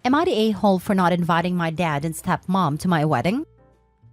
Am I the a-hole for not inviting my dad and stepmom to my wedding?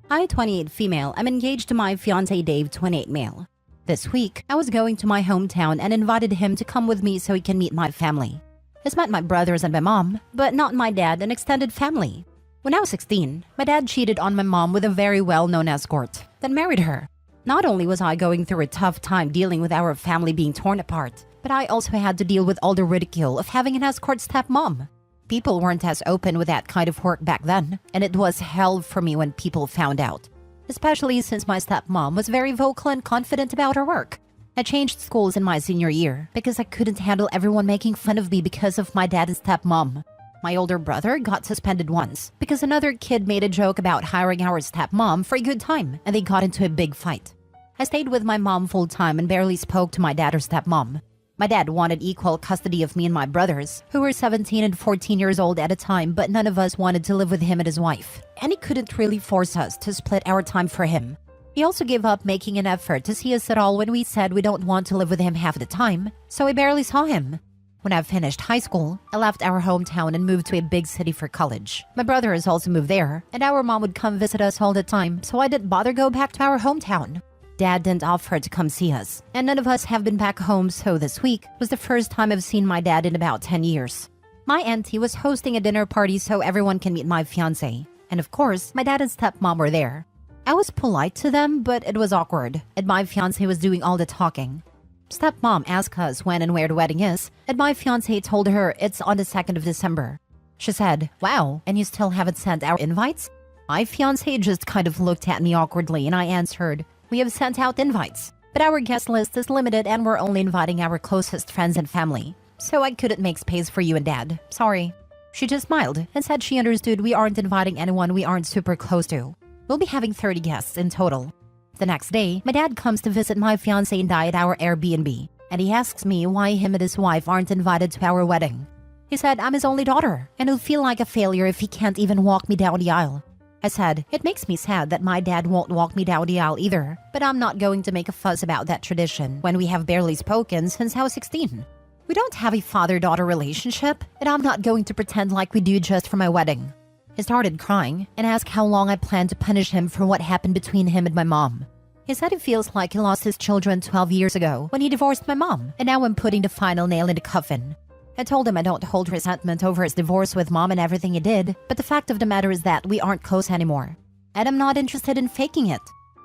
I, 28 female, am engaged to my fiancé Dave, 28 male. This week, I was going to my hometown and invited him to come with me so he can meet my family. He's met my brothers and my mom, but not my dad and extended family. When I was 16, my dad cheated on my mom with a very well-known escort, then married her. Not only was I going through a tough time dealing with our family being torn apart, but I also had to deal with all the ridicule of having an escort stepmom. People weren't as open with that kind of work back then, and it was hell for me when people found out. Especially since my stepmom was very vocal and confident about her work. I changed schools in my senior year because I couldn't handle everyone making fun of me because of my dad and stepmom. My older brother got suspended once because another kid made a joke about hiring our stepmom for a good time, and they got into a big fight. I stayed with my mom full-time and barely spoke to my dad or stepmom. My dad wanted equal custody of me and my brothers, who were 17 and 14 years old at a time, but none of us wanted to live with him and his wife, and he couldn't really force us to split our time for him. He also gave up making an effort to see us at all when we said we don't want to live with him half the time, so we barely saw him. When I finished high school, I left our hometown and moved to a big city for college. My brothers also moved there, and our mom would come visit us all the time, so I didn't bother go back to our hometown. Dad didn't offer to come see us, and none of us have been back home, so this week was the first time I've seen my dad in about 10 years. My auntie was hosting a dinner party so everyone can meet my fiancé, and of course, my dad and stepmom were there. I was polite to them, but it was awkward, and my fiancé was doing all the talking. Stepmom asked us when and where the wedding is, and my fiancé told her it's on the 2nd of December. She said, "Wow, and you still haven't sent our invites?" My fiancé just kind of looked at me awkwardly, and I answered, "We have sent out invites, but our guest list is limited and we're only inviting our closest friends and family, so I couldn't make space for you and Dad. Sorry." She just smiled and said she understood we aren't inviting anyone we aren't super close to. We'll be having 30 guests in total. The next day, my dad comes to visit my fiancé and I at our Airbnb, and he asks me why him and his wife aren't invited to our wedding. He said I'm his only daughter, and he'll feel like a failure if he can't even walk me down the aisle. I said, it makes me sad that my dad won't walk me down the aisle either, but I'm not going to make a fuss about that tradition when we have barely spoken since I was 16. We don't have a father-daughter relationship, and I'm not going to pretend like we do just for my wedding. He started crying and asked how long I plan to punish him for what happened between him and my mom. He said he feels like he lost his children 12 years ago when he divorced my mom, and now I'm putting the final nail in the coffin. I told him I don't hold resentment over his divorce with mom and everything he did, but the fact of the matter is that we aren't close anymore. And I'm not interested in faking it.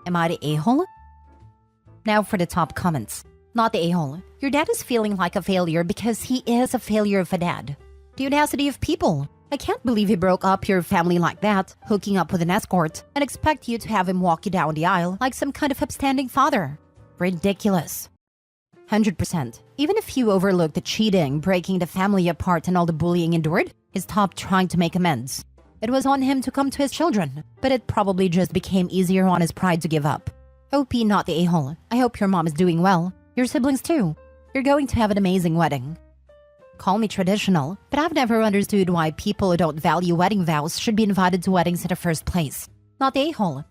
Am I the a-hole? Now for the top comments. Not the a-hole. Your dad is feeling like a failure because he is a failure of a dad. The audacity of people. I can't believe he broke up your family like that, hooking up with an escort, and expect you to have him walk you down the aisle like some kind of upstanding father. Ridiculous. 100%. Even if you overlook the cheating, breaking the family apart, and all the bullying endured, he stopped trying to make amends. It was on him to come to his children, but it probably just became easier on his pride to give up. OP, not the a-hole. I hope your mom is doing well. Your siblings too. You're going to have an amazing wedding. Call me traditional, but I've never understood why people who don't value wedding vows should be invited to weddings in the first place. Not the a-hole.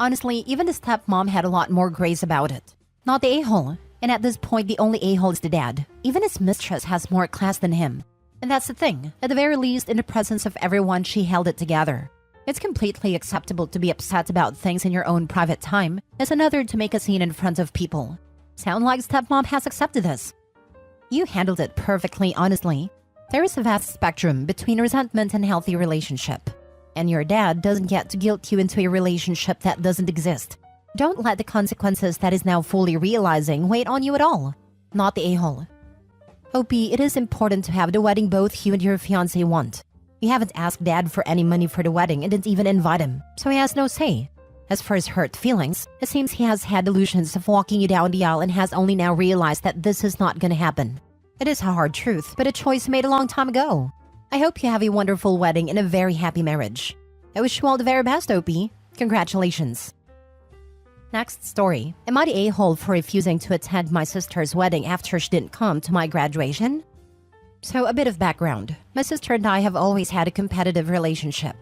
Honestly, even the stepmom had a lot more grace about it. Not the a-hole. And at this point, the only a-hole is the dad. Even his mistress has more class than him. And that's the thing. At the very least, in the presence of everyone, she held it together. It's completely acceptable to be upset about things in your own private time, as another to make a scene in front of people. Sound like stepmom has accepted this. You handled it perfectly, honestly. There is a vast spectrum between resentment and healthy relationship. And your dad doesn't get to guilt you into a relationship that doesn't exist. Don't let the consequences that is now fully realizing wait on you at all. Not the a-hole. OP, it is important to have the wedding both you and your fiancé want. You haven't asked Dad for any money for the wedding and didn't even invite him, so he has no say. As for his hurt feelings, it seems he has had illusions of walking you down the aisle and has only now realized that this is not gonna happen. It is a hard truth, but a choice made a long time ago. I hope you have a wonderful wedding and a very happy marriage. I wish you all the very best, OP. Congratulations. Next story. Am I the a-hole for refusing to attend my sister's wedding after she didn't come to my graduation? So a bit of background. My sister and I have always had a competitive relationship.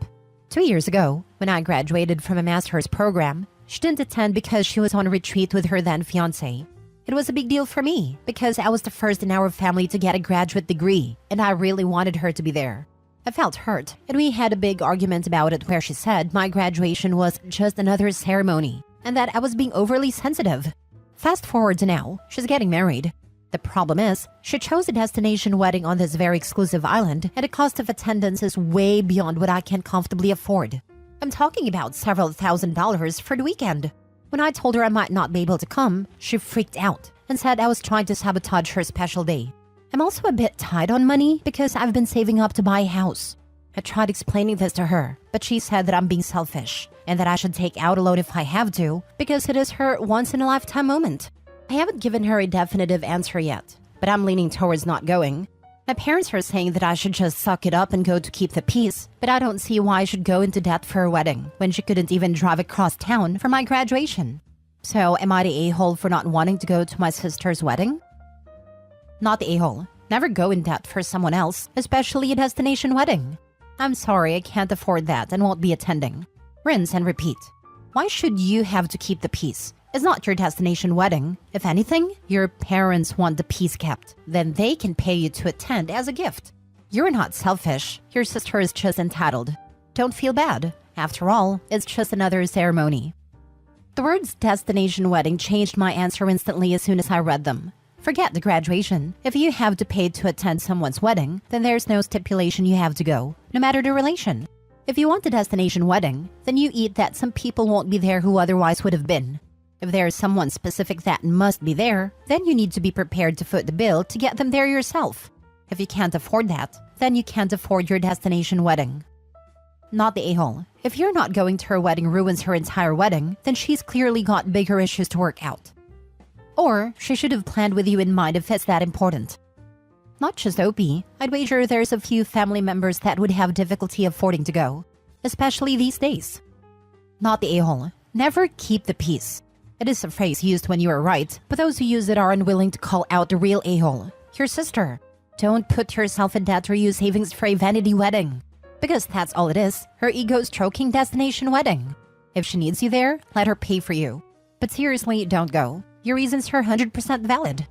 2 years ago, when I graduated from a master's program, she didn't attend because she was on a retreat with her then fiancé. It was a big deal for me because I was the first in our family to get a graduate degree, and I really wanted her to be there. I felt hurt, and we had a big argument about it where she said my graduation was just another ceremony and that I was being overly sensitive. Fast forward to now, she's getting married. The problem is, she chose a destination wedding on this very exclusive island, and the cost of attendance is way beyond what I can comfortably afford. I'm talking about several $1,000s for the weekend. When I told her I might not be able to come, she freaked out and said I was trying to sabotage her special day. I'm also a bit tight on money because I've been saving up to buy a house. I tried explaining this to her, but she said that I'm being selfish and that I should take out a loan if I have to because it is her once-in-a-lifetime moment. I haven't given her a definitive answer yet, but I'm leaning towards not going. My parents are saying that I should just suck it up and go to keep the peace, but I don't see why I should go into debt for a wedding when she couldn't even drive across town for my graduation. So am I the a-hole for not wanting to go to my sister's wedding? Not the a-hole. Never go in debt for someone else, especially a destination wedding. I'm sorry, I can't afford that and won't be attending. Rinse and repeat. Why should you have to keep the peace? It's not your destination wedding. If anything, your parents want the peace kept. Then they can pay you to attend as a gift. You're not selfish. Your sister is just entitled. Don't feel bad. After all, it's just another ceremony. The words destination wedding changed my answer instantly as soon as I read them. Forget the graduation. If you have to pay to attend someone's wedding, then there's no stipulation you have to go, no matter the relation. If you want a destination wedding, then you eat that some people won't be there who otherwise would have been. If there is someone specific that must be there, then you need to be prepared to foot the bill to get them there yourself. If you can't afford that, then you can't afford your destination wedding. Not the a-hole. If you're not going to her wedding ruins her entire wedding, then she's clearly got bigger issues to work out. Or she should have planned with you in mind if it's that important. Not just OP, I'd wager there's a few family members that would have difficulty affording to go, especially these days. Not the a-hole. Never keep the peace. It is a phrase used when you are right, but those who use it are unwilling to call out the real a-hole, your sister. Don't put yourself in debt or use savings for a vanity wedding. Because that's all it is, her ego-stroking destination wedding. If she needs you there, let her pay for you. But seriously, don't go. Your reasons are 100% valid.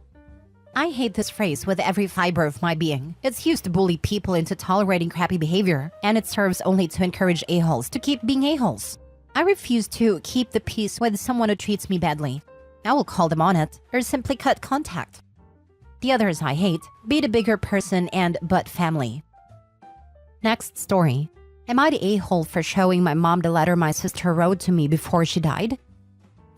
I hate this phrase with every fiber of my being. It's used to bully people into tolerating crappy behavior, and it serves only to encourage a-holes to keep being a-holes. I refuse to keep the peace with someone who treats me badly. I will call them on it, or simply cut contact. The others I hate, be the bigger person and but family. Next story. Am I the a-hole for showing my mom the letter my sister wrote to me before she died?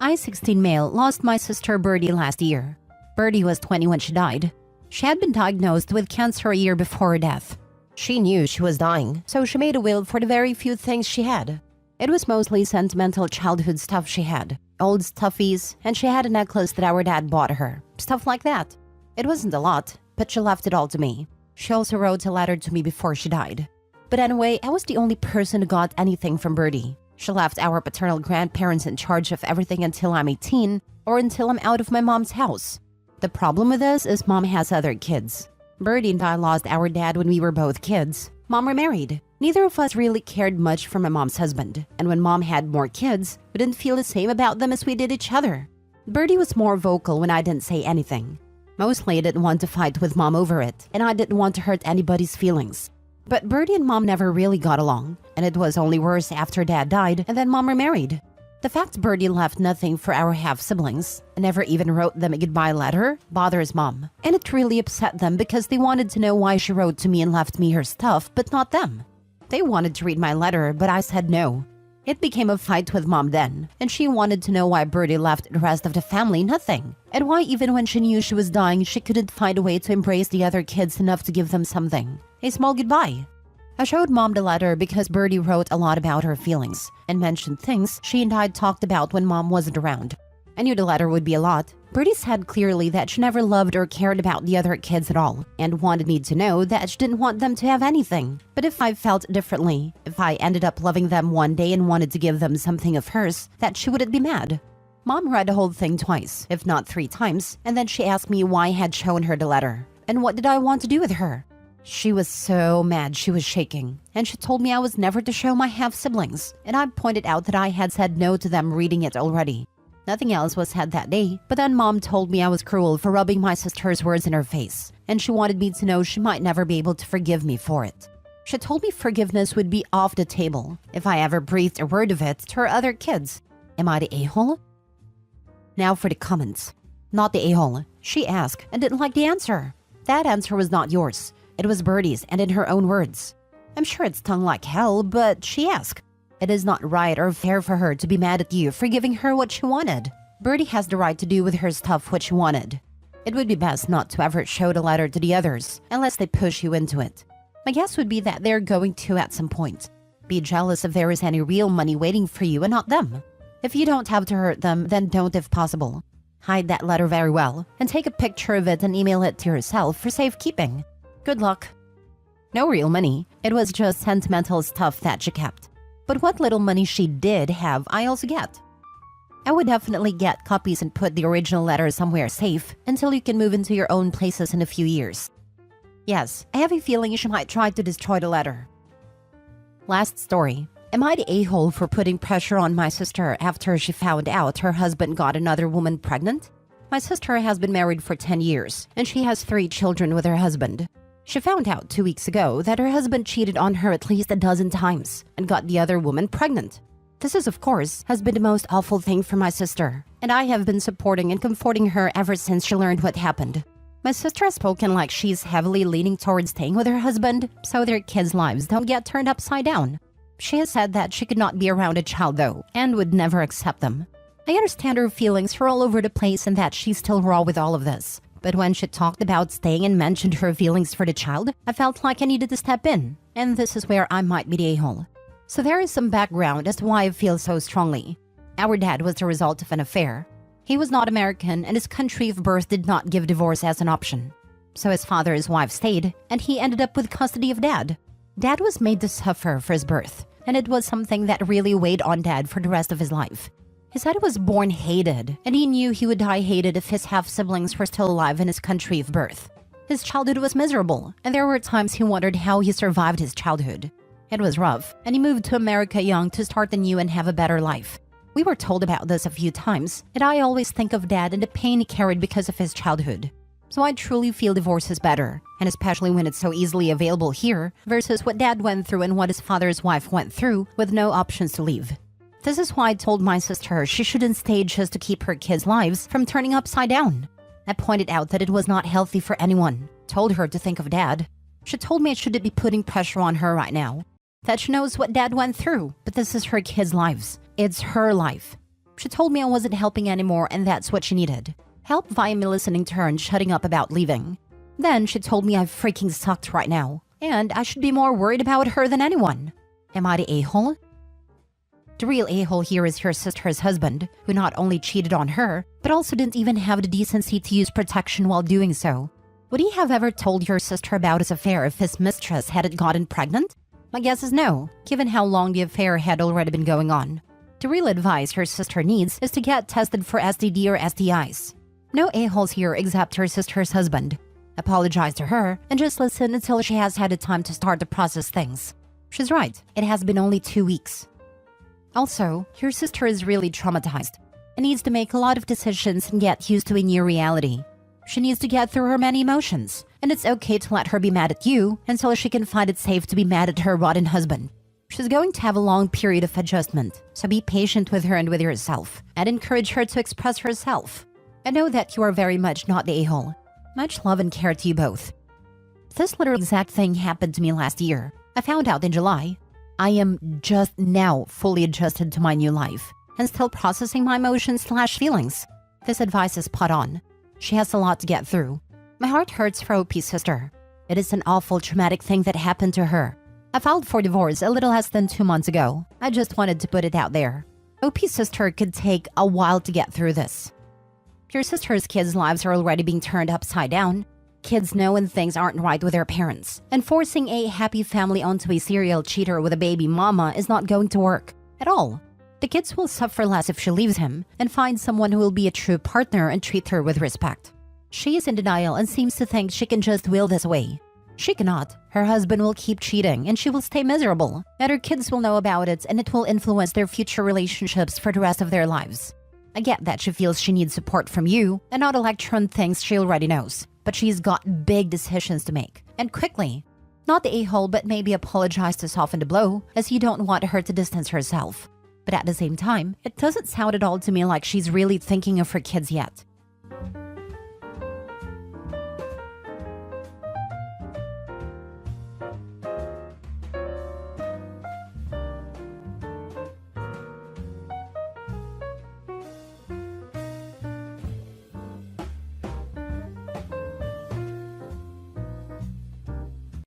I, 16 male, lost my sister Birdie last year. Birdie was 20 when she died. She had been diagnosed with cancer a year before her death. She knew she was dying, so she made a will for the very few things she had. It was mostly sentimental childhood stuff she had. Old stuffies, and she had a necklace that our dad bought her. Stuff like that. It wasn't a lot, but she left it all to me. She also wrote a letter to me before she died. But anyway, I was the only person who got anything from Birdie. She left our paternal grandparents in charge of everything until I'm 18, or until I'm out of my mom's house. The problem with this is Mom has other kids. Birdie and I lost our dad when we were both kids. Mom remarried. Neither of us really cared much for my mom's husband, and when Mom had more kids, we didn't feel the same about them as we did each other. Birdie was more vocal when I didn't say anything. Mostly I didn't want to fight with Mom over it, and I didn't want to hurt anybody's feelings. But Birdie and Mom never really got along, and it was only worse after Dad died and then Mom remarried. The fact Birdie left nothing for our half-siblings and never even wrote them a goodbye letter bothers Mom, and it really upset them because they wanted to know why she wrote to me and left me her stuff, but not them. They wanted to read my letter, but I said no. It became a fight with Mom then, and she wanted to know why Birdie left the rest of the family nothing, and why even when she knew she was dying, she couldn't find a way to embrace the other kids enough to give them something. A small goodbye. I showed Mom the letter because Birdie wrote a lot about her feelings and mentioned things she and I talked about when Mom wasn't around. I knew the letter would be a lot. Birdie said clearly that she never loved or cared about the other kids at all and wanted me to know that she didn't want them to have anything. But if I felt differently, if I ended up loving them one day and wanted to give them something of hers, that she wouldn't be mad. Mom read the whole thing twice, if not 3 times, and then she asked me why I had shown her the letter and what did I want to do with her. She was so mad she was shaking, and she told me I was never to show my half-siblings, and I pointed out that I had said no to them reading it already. Nothing else was said that day, but then Mom told me I was cruel for rubbing my sister's words in her face, and she wanted me to know she might never be able to forgive me for it. She told me forgiveness would be off the table if I ever breathed a word of it to her other kids. Am I the a-hole? Now for the comments. Not the a-hole. She asked and didn't like the answer. That answer was not yours. It was Birdie's and in her own words. I'm sure it stung like hell, but she asked. It is not right or fair for her to be mad at you for giving her what she wanted. Birdie has the right to do with her stuff what she wanted. It would be best not to ever show the letter to the others unless they push you into it. My guess would be that they're going to at some point. Be jealous if there is any real money waiting for you and not them. If you don't have to hurt them, then don't if possible. Hide that letter very well and take a picture of it and email it to yourself for safekeeping. Good luck. No real money. It was just sentimental stuff that she kept. But what little money she did have, I also get. I would definitely get copies and put the original letter somewhere safe until you can move into your own places in a few years. Yes, I have a feeling she might try to destroy the letter. Last story. Am I the a-hole for putting pressure on my sister after she found out her husband got another woman pregnant? My sister has been married for 10 years, and she has 3 children with her husband. She found out 2 weeks ago that her husband cheated on her at least a dozen times and got the other woman pregnant. This is, of course, has been the most awful thing for my sister, and I have been supporting and comforting her ever since she learned what happened. My sister has spoken like she's heavily leaning towards staying with her husband so their kids' lives don't get turned upside down. She has said that she could not be around a child though, and would never accept them. I understand her feelings are all over the place and that she's still raw with all of this. But when she talked about staying and mentioned her feelings for the child, I felt like I needed to step in, and this is where I might be the a-hole. So there is some background as to why I feel so strongly. Our dad was the result of an affair. He was not American, and his country of birth did not give divorce as an option. So his father's wife stayed, and he ended up with custody of Dad. Dad was made to suffer for his birth, and it was something that really weighed on Dad for the rest of his life. He said he was born hated, and he knew he would die hated if his half-siblings were still alive in his country of birth. His childhood was miserable, and there were times he wondered how he survived his childhood. It was rough, and he moved to America young to start anew and have a better life. We were told about this a few times, and I always think of Dad and the pain he carried because of his childhood. So I truly feel divorce is better, and especially when it's so easily available here, versus what Dad went through and what his father's wife went through with no options to leave. This is why I told my sister she shouldn't stay just to keep her kids' lives from turning upside down. I pointed out that it was not healthy for anyone, told her to think of Dad. She told me I shouldn't be putting pressure on her right now. That she knows what Dad went through, but this is her kids' lives. It's her life. She told me I wasn't helping anymore and that's what she needed. Help via me listening to her and shutting up about leaving. Then she told me I freaking sucked right now, and I should be more worried about her than anyone. Am I the a-hole? The real a-hole here is her sister's husband, who not only cheated on her, but also didn't even have the decency to use protection while doing so. Would he have ever told your sister about his affair if his mistress hadn't gotten pregnant? My guess is no, given how long the affair had already been going on. The real advice her sister needs is to get tested for STD or STIs. No a-holes here except her sister's husband. Apologize to her and just listen until she has had the time to start to process things. She's right, it has been only 2 weeks. Also, your sister is really traumatized and needs to make a lot of decisions and get used to a new reality. She needs to get through her many emotions, and it's okay to let her be mad at you until she can find it safe to be mad at her rotten husband. She's going to have a long period of adjustment, so be patient with her and with yourself, and encourage her to express herself. I know that you are very much not the a-hole. Much love and care to you both. This literal exact thing happened to me last year. I found out in July. I am just now fully adjusted to my new life, and still processing my emotions/feelings. This advice is spot on. She has a lot to get through. My heart hurts for OP's sister. It is an awful traumatic thing that happened to her. I filed for divorce a little less than 2 months ago. I just wanted to put it out there. OP's sister could take a while to get through this. Your sister's kids' lives are already being turned upside down. Kids know when things aren't right with their parents, and forcing a happy family onto a serial cheater with a baby mama is not going to work at all. The kids will suffer less if she leaves him and finds someone who will be a true partner and treat her with respect. She is in denial and seems to think she can just will this away. She cannot. Her husband will keep cheating and she will stay miserable. And her kids will know about it and it will influence their future relationships for the rest of their lives. I get that she feels she needs support from you and not a lecture on things she already knows. But she's got big decisions to make, and quickly. Not the a-hole, but maybe apologize to soften the blow, as you don't want her to distance herself. But at the same time, it doesn't sound at all to me like she's really thinking of her kids yet.